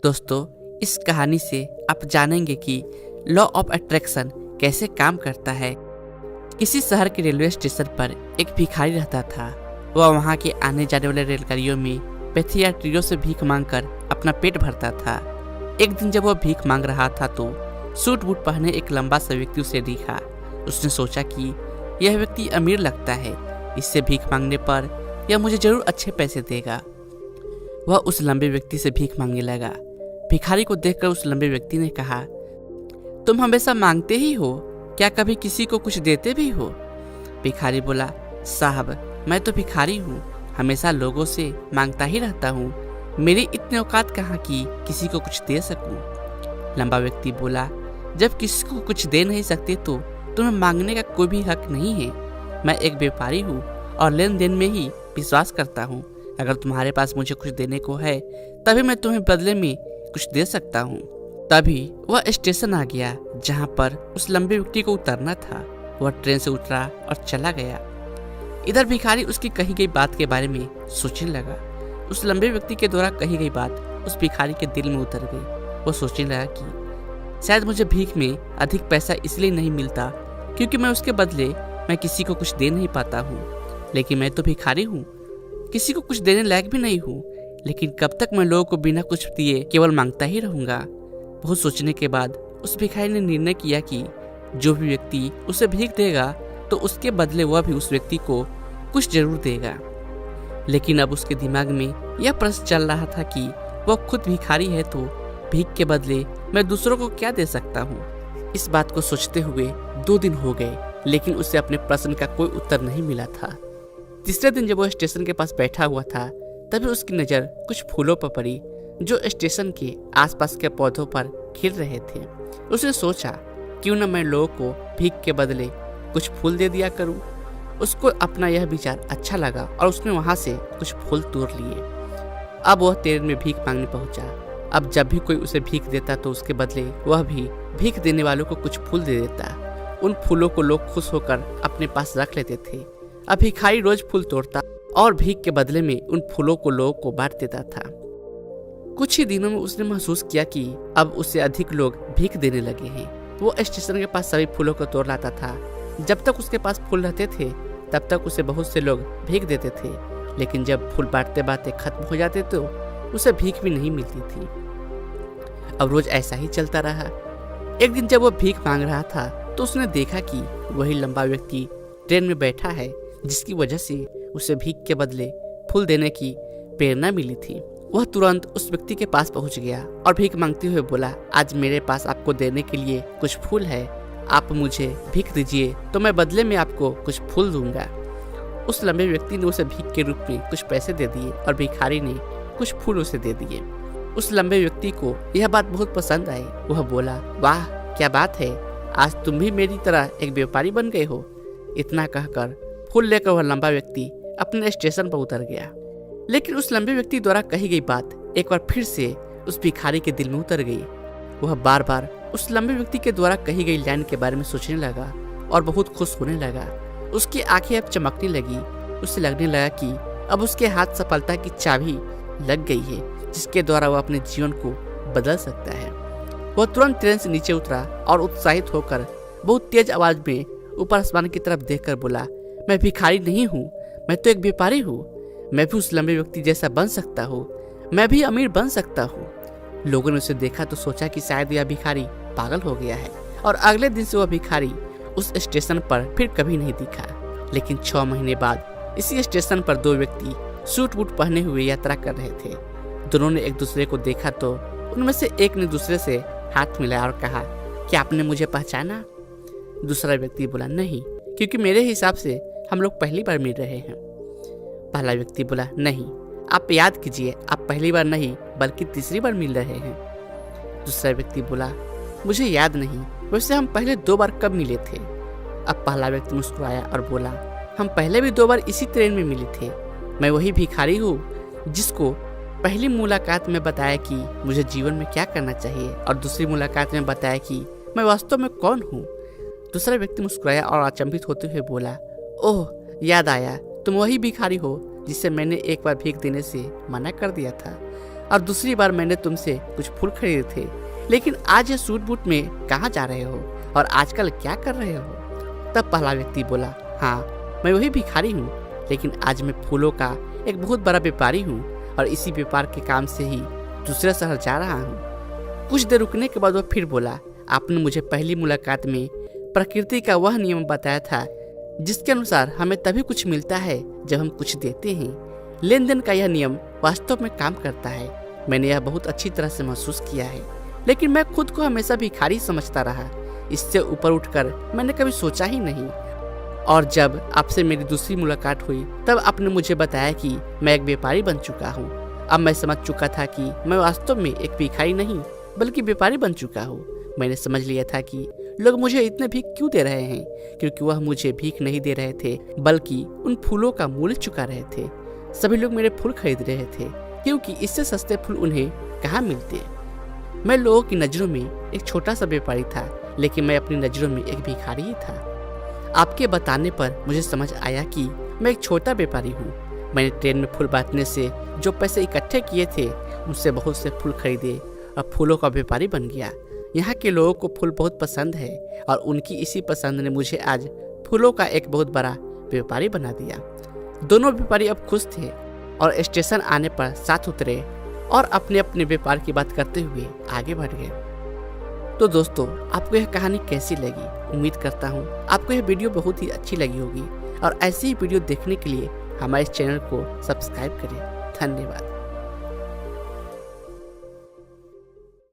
दोस्तों, इस कहानी से आप जानेंगे कि लॉ ऑफ अट्रैक्शन कैसे काम करता है। किसी शहर के रेलवे स्टेशन पर एक भिखारी रहता था। वह वहां के आने जाने वाले रेलगाड़ियों में यात्रियों से भीख मांगकर अपना पेट भरता था। एक दिन जब वह भीख मांग रहा था तो सूट बूट पहने एक लंबा सा व्यक्ति उसे दिखा। उसने सोचा कि यह व्यक्ति अमीर लगता है, इससे भीख मांगने पर यह मुझे जरूर अच्छे पैसे देगा। वह उस लंबे व्यक्ति से भीख मांगने लगा। भिखारी को देखकर उस लंबे व्यक्ति ने कहा, तुम हमेशा मांगते ही हो, क्या कभी किसी को कुछ देते भी हो? भिखारी बोला, साहब मैं तो भिखारी हूँ, हमेशा लोगों से मांगता ही रहता हूँ। मेरी इतनी औकात कहाँ कि किसी को कुछ दे सकूँ। लंबा व्यक्ति बोला, जब किसी को कुछ दे नहीं सकते तो तुम्हें मांगने का कोई भी हक नहीं है। मैं एक व्यापारी हूँ और लेन देन में ही विश्वास करता हूँ। अगर तुम्हारे पास मुझे कुछ देने को है तभी मैं तुम्हें बदले में कुछ दे सकता हूँ। तभी वह स्टेशन आ गया जहाँ पर उस लंबे व्यक्ति को उतरना था। वह ट्रेन से उतरा और चला गया। इधर भिखारी उसकी कही गई बात के बारे में सोचने लगा। उस लंबे व्यक्ति के द्वारा कही गई बात उस भिखारी के दिल में उतर गई। वो सोचने लगा कि शायद मुझे भीख में अधिक पैसा इसलिए नहीं मिलता क्योंकि मैं उसके बदले मैं किसी को कुछ दे नहीं पाता हूँ। लेकिन मैं तो भिखारी हूँ, किसी को कुछ देने लायक भी नहीं हूँ। लेकिन कब तक मैं लोगों को बिना कुछ दिए केवल मांगता ही रहूंगा। बहुत सोचने के बाद उस भिखारी ने निर्णय किया कि जो भी व्यक्ति उसे भीख देगा तो उसके बदले वह भी उस व्यक्ति को कुछ जरूर देगा। लेकिन अब उसके दिमाग में यह प्रश्न चल रहा था कि वह खुद भिखारी है तो भीख के बदले मैं दूसरों को क्या दे सकता हूँ। इस बात को सोचते हुए 2 दिन हो गए, लेकिन उसे अपने प्रश्न का कोई उत्तर नहीं मिला था। तीसरे दिन जब वह स्टेशन के पास बैठा हुआ था तभी उसकी नज़र कुछ फूलों पर पड़ी जो स्टेशन के आसपास के पौधों पर खिल रहे थे। उसने सोचा, क्यों न मैं लोगों को भीख के बदले कुछ फूल दे दिया करूं। उसको अपना यह विचार अच्छा लगा और उसने वहां से कुछ फूल तोड़ लिए। अब वह ट्रेन में भीख मांगने पहुंचा। अब जब भी कोई उसे भीख देता तो उसके बदले वह भी भीख देने वालों को कुछ फूल दे देता। उन फूलों को लोग खुश होकर अपने पास रख लेते थे। अब भिखारी रोज फूल तोड़ता और भीख के बदले में उन फूलों को लोगों को बांट देता था। कुछ ही दिनों में उसने महसूस किया कि अब उसे अधिक लोग भीख देने लगे हैं। वो स्टेशन के पास सभी फूलों को तोड़ लाता था। जब तक उसके पास फूल रहते थे तब तक उसे बहुत से लोग भीख देते थे, लेकिन जब फूल बांटते बांटते खत्म हो जाते तो उसे भीख भी नहीं मिलती थी। अब रोज ऐसा ही चलता रहा। एक दिन जब वो भीख मांग रहा था तो उसने देखा कि वही लंबा व्यक्ति ट्रेन में बैठा है, जिसकी वजह से उसे भीख के बदले फूल देने की प्रेरणा मिली थी। वह तुरंत उस व्यक्ति के पास पहुंच गया और भीख मांगते हुए बोला, आज मेरे पास आपको देने के लिए कुछ फूल है, आप मुझे भीख दीजिए तो मैं बदले में आपको कुछ फूल दूंगा। उस लंबे व्यक्ति ने उसे भीख के रूप में कुछ पैसे दे दिए और भिखारी ने कुछ फूल उसे दे दिए। उस लंबे व्यक्ति को यह बात बहुत पसंद आई। वह बोला, वाह क्या बात है, आज तुम भी मेरी तरह एक व्यापारी बन गए हो। इतना कहकर फूल लेकर वह लंबा व्यक्ति अपने स्टेशन पर उतर गया। लेकिन उस लंबे व्यक्ति द्वारा कही गई बात एक बार फिर से उस भिखारी के दिल में उतर गई। वह बार बार उस लंबे व्यक्ति के द्वारा कही गई लाइन के बारे में सोचने लगा और बहुत खुश होने लगा। उसकी आंखें अब चमकने लगी। उसे लगने लगा कि अब उसके हाथ सफलता की चाबी लग गई है, जिसके द्वारा वह अपने जीवन को बदल सकता है। वह तुरंत ट्रेन से नीचे उतरा और उत्साहित होकर बहुत तेज आवाज में ऊपर आसमान की तरफ देखकर बोला, मैं भिखारी नहीं हूँ, मैं तो एक व्यापारी हूँ। मैं भी उस लंबे व्यक्ति जैसा बन सकता हूँ, मैं भी अमीर बन सकता हूँ। लोगों ने उसे देखा तो सोचा कि शायद यह भिखारी पागल हो गया है और अगले दिन से वह भिखारी उस स्टेशन पर फिर कभी नहीं दिखा। लेकिन 6 महीने बाद इसी स्टेशन पर 2 व्यक्ति सूट बूट पहने हुए यात्रा कर रहे थे। दोनों ने एक दूसरे को देखा तो उनमें से एक ने दूसरे से हाथ मिलाया और कहा, क्या आपने मुझे पहचाना? दूसरा व्यक्ति बोला, नहीं, क्योंकि मेरे हिसाब से हम लोग पहली बार मिल रहे हैं। पहला व्यक्ति बोला, नहीं, आप याद कीजिए, आप पहली बार नहीं बल्कि तीसरी बार मिल रहे हैं। दूसरा व्यक्ति बोला, मुझे याद नहीं, वैसे हम पहले 2 बार कब मिले थे? अब पहला व्यक्ति मुस्कुराया और बोला, हम पहले भी 2 बार इसी ट्रेन में मिले थे। मैं वही भिखारी हूँ जिसको पहली मुलाकात में बताया कि मुझे जीवन में क्या करना चाहिए और दूसरी मुलाकात में बताया कि मैं वास्तव में कौन हूँ। दूसरा व्यक्ति मुस्कुराया और अचंभित होते हुए बोला, ओह याद आया, तुम वही भिखारी हो जिसे मैंने एक बार भीख देने से मना कर दिया था। और दूसरी बार मैंने तुमसे कुछ फूल खरीदे थे, लेकिन आज ये सूट बूट में कहाँ जा रहे हो और आजकल क्या कर रहे हो? तब पहला व्यक्ति बोला, हाँ मैं वही भिखारी हूँ, लेकिन आज मैं फूलों का एक बहुत बड़ा व्यापारी हूँ और इसी व्यापार के काम से ही दूसरे शहर जा रहा हूँ। कुछ देर रुकने के बाद वह फिर बोला, आपने मुझे पहली मुलाकात में प्रकृति का वह नियम बताया था जिसके अनुसार हमें तभी कुछ मिलता है जब हम कुछ देते हैं। लेन देन का यह नियम वास्तव में काम करता है। मैंने यह बहुत अच्छी तरह से महसूस किया है, लेकिन मैं खुद को हमेशा भिखारी समझता रहा। इससे ऊपर उठकर मैंने कभी सोचा ही नहीं। और जब आपसे मेरी दूसरी मुलाकात हुई तब आपने मुझे बताया कि मैं एक व्यापारी बन चुका हूँ। अब मैं समझ चुका था कि मैं वास्तव में एक भिखारी नहीं बल्कि व्यापारी बन चुका हूँ। मैंने समझ लिया था कि लोग मुझे इतने भीख क्यों दे रहे हैं, क्योंकि वह मुझे भीख नहीं दे रहे थे बल्कि उन फूलों का मूल्य चुका रहे थे। सभी लोग मेरे फूल खरीद रहे थे क्योंकि इससे सस्ते फूल उन्हें कहाँ मिलते। मैं लोगों की नज़रों में एक छोटा सा व्यापारी था, लेकिन मैं अपनी नज़रों में एक भिखारी ही था। आपके बताने पर मुझे समझ आया कि मैं एक छोटा व्यापारी हूँ। मैंने ट्रेन में फूल बांटने से जो पैसे इकट्ठे किए थे उनसे बहुत से फूल खरीदे और फूलों का व्यापारी बन गया। यहाँ के लोगों को फूल बहुत पसंद है और उनकी इसी पसंद ने मुझे आज फूलों का एक बहुत बड़ा व्यापारी बना दिया। दोनों व्यापारी अब खुश थे और स्टेशन आने पर साथ उतरे और अपने अपने व्यापार की बात करते हुए आगे बढ़ गए। तो दोस्तों, आपको यह कहानी कैसी लगी? उम्मीद करता हूँ आपको यह वीडियो बहुत ही अच्छी लगी होगी और ऐसी ही वीडियो देखने के लिए हमारे चैनल को सब्सक्राइब करें। धन्यवाद।